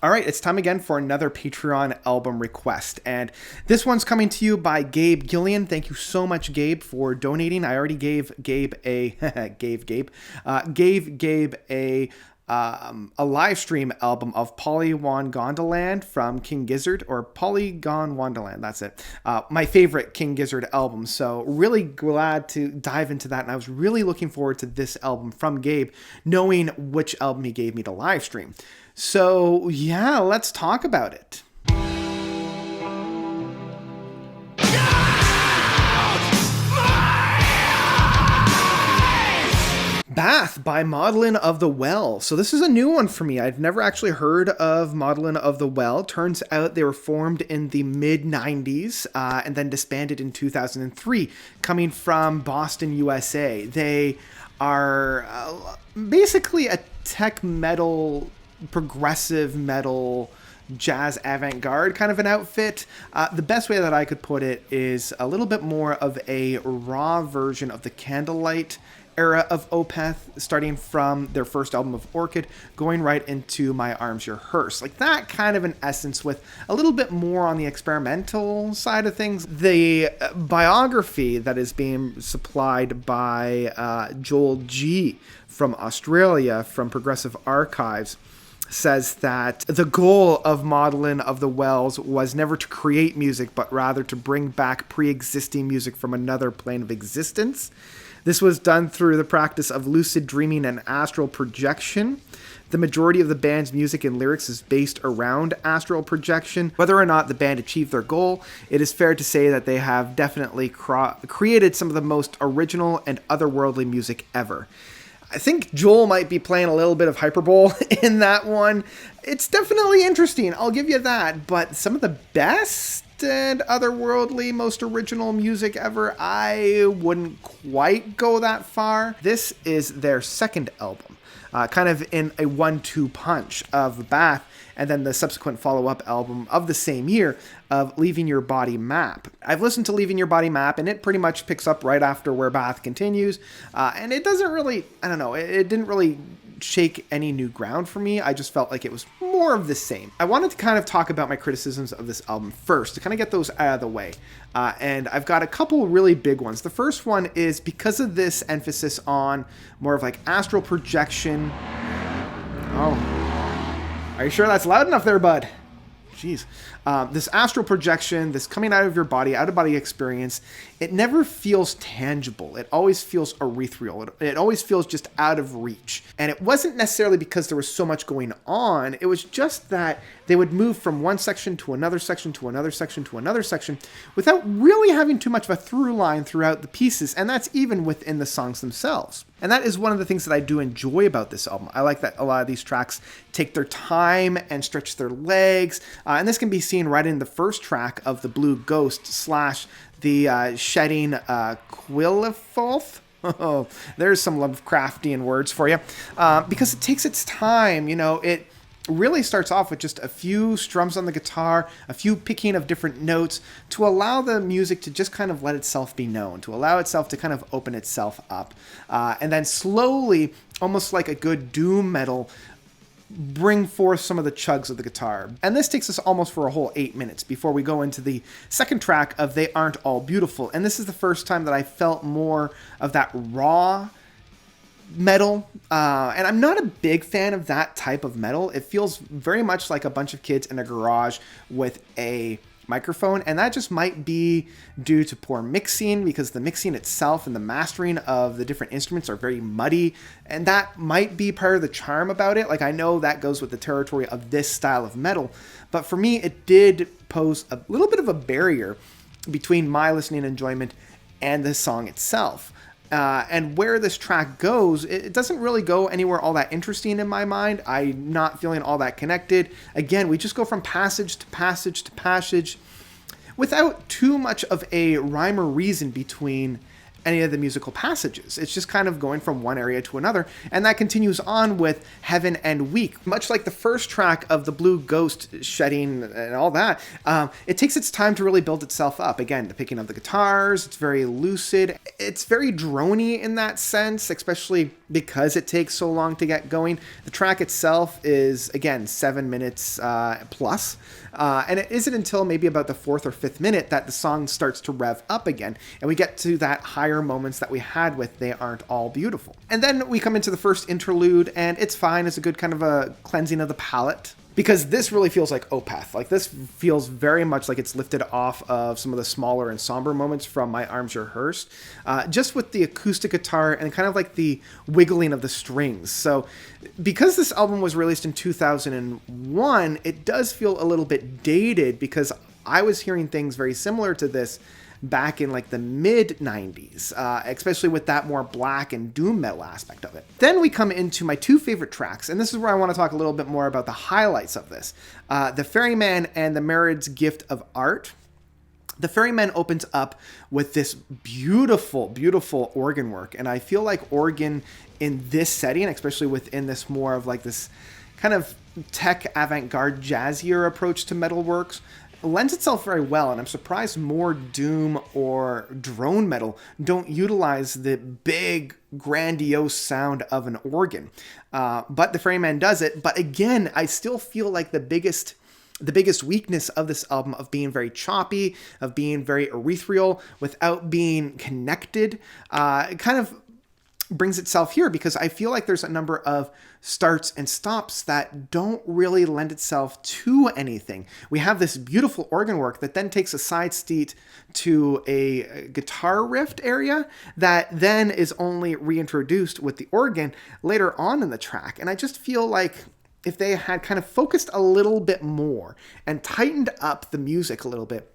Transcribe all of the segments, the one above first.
All right, it's time again for another Patreon album request. And this one's coming to you by Gabe Gillian. Thank you so much, Gabe, for donating. I already gave Gabe a a live stream album of Polygon Wonderland from King Gizzard, or Polygon Wonderland. That's it. My favorite King Gizzard album. So really glad to dive into that. And I was really looking forward to this album from Gabe, knowing which album he gave me to live stream. So yeah, let's talk about it. Bath by Maudlin of the Well. So this is a new one for me. I've never actually heard of Maudlin of the Well. Turns out they were formed in the mid-90s and then disbanded in 2003, coming from Boston, USA. They are basically a tech metal, progressive metal, jazz avant-garde kind of an outfit. The best way that I could put it is a little bit more of a raw version of the Candlelight era of Opeth, starting from their first album of Orchid, going right into My Arms Your Hearse. Like that kind of an essence, with a little bit more on the experimental side of things. The biography that is being supplied by Joel G. from Australia, from Progressive Archives, says that the goal of Maudlin of the Wells was never to create music, but rather to bring back pre-existing music from another plane of existence. This was done through the practice of lucid dreaming and astral projection. The majority of the band's music and lyrics is based around astral projection. Whether or not the band achieved their goal, it is fair to say that they have definitely created some of the most original and otherworldly music ever. I think Joel might be playing a little bit of hyperbole in that one. It's definitely interesting, I'll give you that, but some of the best and otherworldly, most original music ever, I wouldn't quite go that far. This is their second album, kind of in a 1-2 punch of Bath, and then the subsequent follow-up album of the same year of Leaving Your Body Map. I've listened to Leaving Your Body Map, and it pretty much picks up right after where Bath continues, and it doesn't really, I don't know, it didn't really shake any new ground for me. I just felt like it was more of the same. I wanted to kind of talk about my criticisms of this album first, to kind of get those out of the way. And I've got a couple really big ones. The first one is because of this emphasis on more of like astral projection. Oh, are you sure that's loud enough there, bud? Jeez. This astral projection, this coming out of your body, out-of-body experience, it never feels tangible. It always feels ethereal. It always feels just out of reach. And it wasn't necessarily because there was so much going on. It was just that they would move from one section to another section to another section to another section without really having too much of a through line throughout the pieces. And that's even within the songs themselves. And that is one of the things that I do enjoy about this album. I like that a lot of these tracks take their time and stretch their legs. And this can be seen right in the first track of the Blue Ghost / the Shedding Quillifoth. Oh, there's some Lovecraftian words for you. Because it takes its time, it really starts off with just a few strums on the guitar, a few picking of different notes to allow the music to just kind of let itself be known, to allow itself to kind of open itself up. And then slowly, almost like a good doom metal, bring forth some of the chugs of the guitar. And this takes us almost for a whole 8 minutes before we go into the second track of They Aren't All Beautiful. And this is the first time that I felt more of that raw metal, and I'm not a big fan of that type of metal. It feels very much like a bunch of kids in a garage with a microphone, and that just might be due to poor mixing, because the mixing itself and the mastering of the different instruments are very muddy, and that might be part of the charm about it. Like, I know that goes with the territory of this style of metal, but for me it did pose a little bit of a barrier between my listening enjoyment and the song itself. And where this track goes, it doesn't really go anywhere all that interesting in my mind. I'm not feeling all that connected. Again, we just go from passage to passage to passage without too much of a rhyme or reason between any of the musical passages. It's just kind of going from one area to another, and that continues on with Heaven and Weak. Much like the first track of The Blue Ghost shedding and all that, it takes its time to really build itself up. Again, the picking of the guitars, it's very lucid. It's very droney in that sense, especially because it takes so long to get going. The track itself is, again, 7 minutes plus. And it isn't until maybe about the 4th or 5th minute that the song starts to rev up again, and we get to that higher moments that we had with They Aren't All Beautiful. And then we come into the first interlude, and it's fine. It's a good kind of a cleansing of the palate, because this really feels like Opeth. Like, this feels very much like it's lifted off of some of the smaller and somber moments from My Arms Are Hers, just with the acoustic guitar and kind of like the wiggling of the strings. So because this album was released in 2001, it does feel a little bit dated, because I was hearing things very similar to this back in like the mid 90s, especially with that more black and doom metal aspect of it. Then we come into my two favorite tracks, and this is where I want to talk a little bit more about the highlights of this. The Ferryman and the Marriage's Gift of Art. The Ferryman opens up with this beautiful, beautiful organ work, and I feel like organ in this setting, especially within this more of like this kind of tech avant-garde jazzier approach to metal works, lends itself very well, and I'm surprised more doom or drone metal don't utilize the big, grandiose sound of an organ. But the Ferryman does it. But again, I still feel like the biggest weakness of this album, of being very choppy, of being very ethereal, without being connected, kind of brings itself here, because I feel like there's a number of starts and stops that don't really lend itself to anything. We have this beautiful organ work that then takes a side street to a guitar riff area that then is only reintroduced with the organ later on in the track. And I just feel like if they had kind of focused a little bit more and tightened up the music a little bit,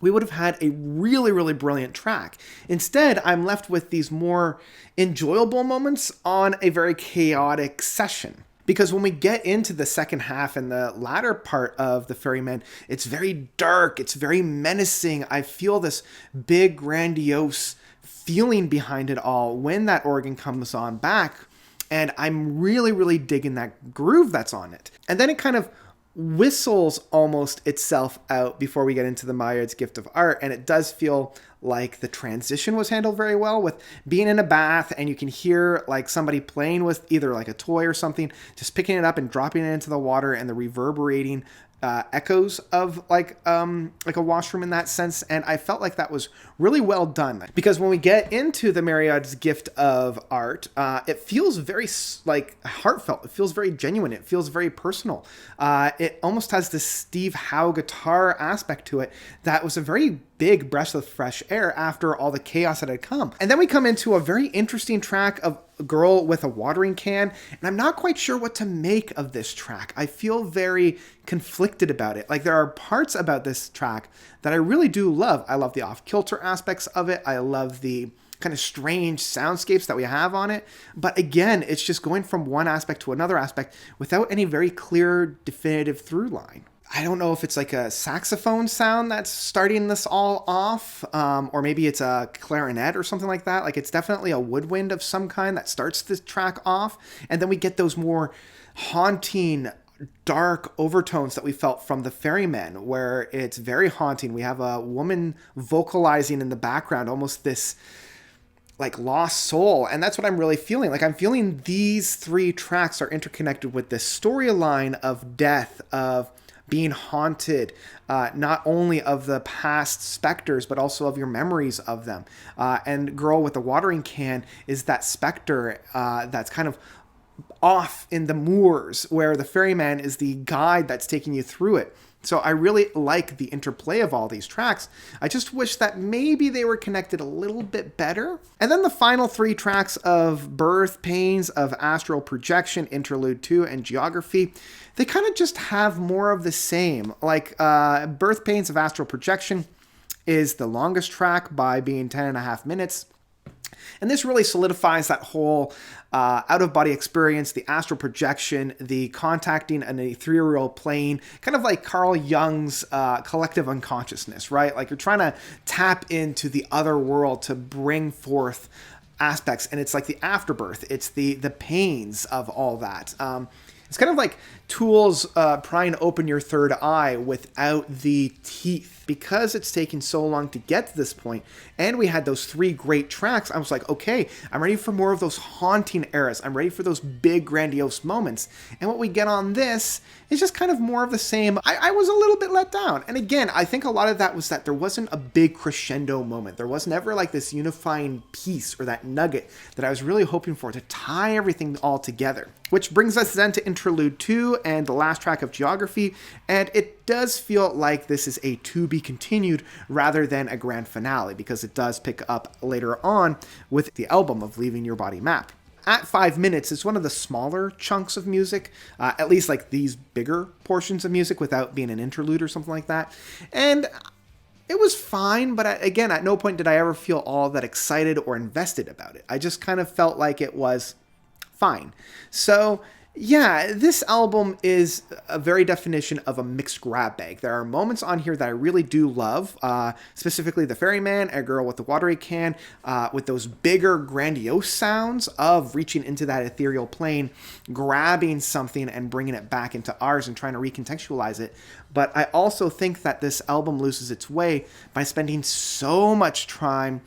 we would have had a really, really brilliant track. Instead, I'm left with these more enjoyable moments on a very chaotic session. Because when we get into the second half and the latter part of the Ferryman, it's very dark, it's very menacing. I feel this big, grandiose feeling behind it all when that organ comes on back. And I'm really, really digging that groove that's on it. And then it kind of whistles almost itself out before we get into the Marriage's Gift of Art, and it does feel like the transition was handled very well, with being in a bath and you can hear like somebody playing with either like a toy or something, just picking it up and dropping it into the water, and the reverberating echoes of like a washroom in that sense. And I felt like that was really well done, because when we get into the Marriage's Gift of Art, it feels very like heartfelt. It feels very genuine. It feels very personal. It almost has this Steve Howe guitar aspect to it that was a very big breath of fresh air after all the chaos that had come. And then we come into a very interesting track of a girl with a watering can, and I'm not quite sure what to make of this track. I feel very conflicted about it. Like, there are parts about this track that I really do love. I love the off-kilter aspects of it. I love the kind of strange soundscapes that we have on it. But again, it's just going from one aspect to another aspect without any very clear, definitive through line. I don't know if it's like a saxophone sound that's starting this all off, or maybe it's a clarinet or something like that. Like, it's definitely a woodwind of some kind that starts this track off. And then we get those more haunting, dark overtones that we felt from the Ferryman, where it's very haunting. We have a woman vocalizing in the background, almost this like lost soul. And that's what I'm really feeling. Like, I'm feeling these three tracks are interconnected with this storyline of death, of being haunted, not only of the past specters, but also of your memories of them. And Girl with the Watering Can is that specter that's kind of off in the moors, where the Ferryman is the guide that's taking you through it. So I really like the interplay of all these tracks. I just wish that maybe they were connected a little bit better. And then the final three tracks of Birth Pains of Astral Projection, Interlude 2, and Geography, they kind of just have more of the same. Like, Birth Pains of Astral Projection is the longest track by being 10.5 minutes. And this really solidifies that whole out-of-body experience, the astral projection, the contacting an ethereal plane, kind of like Carl Jung's collective unconsciousness, right? Like you're trying to tap into the other world to bring forth aspects, and it's like the afterbirth. It's the pains of all that. It's kind of like tools prying open your third eye without the teeth. Because it's taken so long to get to this point, and we had those 3 great tracks, I was like, okay, I'm ready for more of those haunting eras. I'm ready for those big, grandiose moments. And what we get on this is just kind of more of the same. I was a little bit let down. And again, I think a lot of that was that there wasn't a big crescendo moment. There was never like this unifying piece or that nugget that I was really hoping for to tie everything all together. Which brings us then to Interlude 2 and the last track of Geography. And it does feel like this is a to be continued rather than a grand finale, because it does pick up later on with the album of Leaving Your Body Map. At 5 minutes, it's one of the smaller chunks of music, at least like these bigger portions of music without being an interlude or something like that. And it was fine, but again, at no point did I ever feel all that excited or invested about it. I just kind of felt like it was fine. So yeah, this album is a very definition of a mixed grab bag. There are moments on here that I really do love, specifically The Ferryman, A Girl with the Watery Can, with those bigger, grandiose sounds of reaching into that ethereal plane, grabbing something and bringing it back into ours and trying to recontextualize it. But I also think that this album loses its way by spending so much time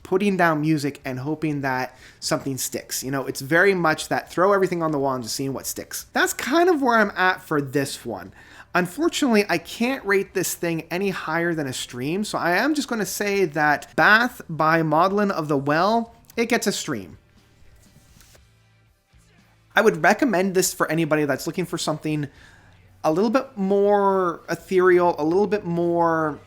putting down music and hoping that something sticks. You know, it's very much that throw everything on the wall and just seeing what sticks. That's kind of where I'm at for this one. Unfortunately, I can't rate this thing any higher than a stream, so I am just going to say that Bath by Maudlin of the Well, it gets a stream. I would recommend this for anybody that's looking for something a little bit more ethereal, a little bit more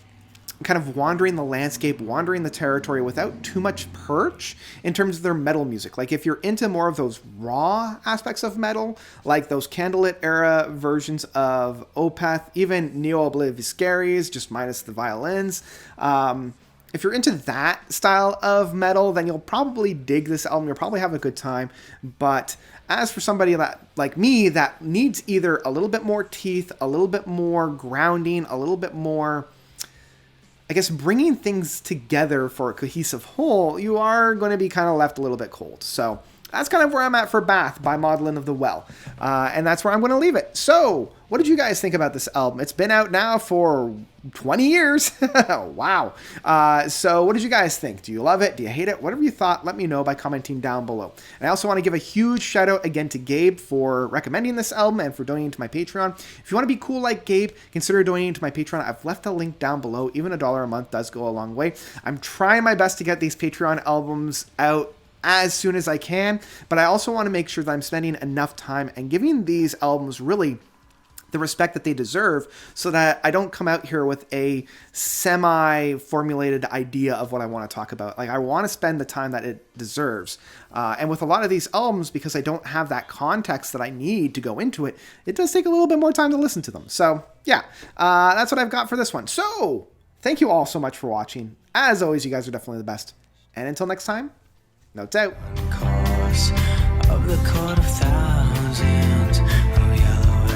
kind of wandering the landscape, wandering the territory without too much perch in terms of their metal music. Like if you're into more of those raw aspects of metal, like those Candlelit era versions of Opeth, even Neo Obliviscaries, just minus the violins. If you're into that style of metal, then you'll probably dig this album. You'll probably have a good time. But as for somebody that, like me, that needs either a little bit more teeth, a little bit more grounding, a little bit more, I guess, bringing things together for a cohesive whole, you are going to be kind of left a little bit cold. So that's kind of where I'm at for Bath by Maudlin of the Well. And that's where I'm going to leave it. So what did you guys think about this album? It's been out now for 20 years. Wow. So what did you guys think? Do you love it? Do you hate it? Whatever you thought, let me know by commenting down below. And I also want to give a huge shout out again to Gabe for recommending this album and for donating to my Patreon. If you want to be cool like Gabe, consider donating to my Patreon. I've left a link down below. Even $1 a month does go a long way. I'm trying my best to get these Patreon albums out as soon as I can, but I also want to make sure that I'm spending enough time and giving these albums really the respect that they deserve, so that I don't come out here with a semi-formulated idea of what I want to talk about. Like, I want to spend the time that it deserves. And with a lot of these albums, because I don't have that context that I need to go into it, it does take a little bit more time to listen to them. So, yeah, that's what I've got for this one. So, thank you all so much for watching. As always, you guys are definitely the best. And until next time, notes out. Cause of the court of thousands, oh yellow